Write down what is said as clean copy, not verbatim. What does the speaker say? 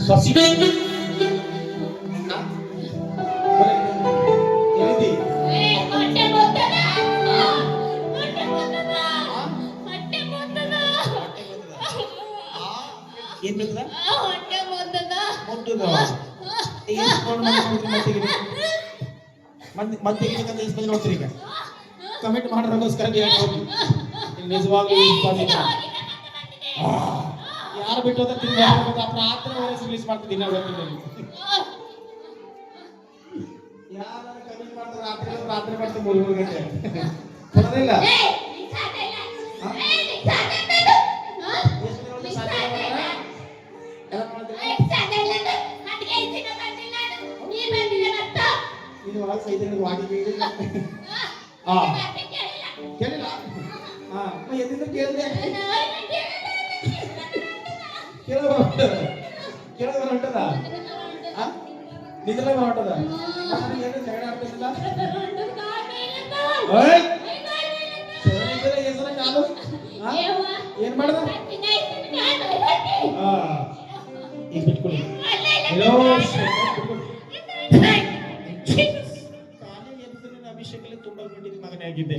ಸಸಿ ಎಲ್ಲಿದಿ? ಏನ್ ಬೇಕದ? ಮತ್ತೆ ನೋಡ್ತೀರಿ ಈಗ ಕಮೆಂಟ್ ಮಾಡೋದಕ್ಕೋಸ್ಕರ ನಿಜವಾಗ್ಲೂ ಯಾರು ಬಿಟ್ಟು ರಾತ್ರಿ ರಿಲೀಸ್ ಮಾಡ್ತಿದ್ದೀನಿ ಯಾರು ಕಮೆಂಟ್ ಮಾಡ್ತಾರೆ ರಾತ್ರಿ ಮಾಡ್ತೀವಿ 3 ಗಂಟೆ ಬರೋದಿಲ್ಲ. ಇದು ಒಳಗೆ ಸೈದಿನ ವಾಡಿ ಕೇಳಿಲ್ಲ ಎದ್ದಿದ್ದು ಕೇಳಿದೆ ಕೇಳೋದು ಹೊಂಟದ ನಿದ್ರೆ ಹೊಂಟದ ಏನು ಜಗಳ ಆಡ್ತಿಲ್ಲ ಕಾಲು ಏನ್ ಮಾಡ್ದ ಈಗ ಬಿಟ್ಕೊಳ್ಳಿ ಅಭಿಷೇಕಲ್ಲಿ ತುಂಬಾ ಮಗನೇ ಆಗಿದ್ದೆ.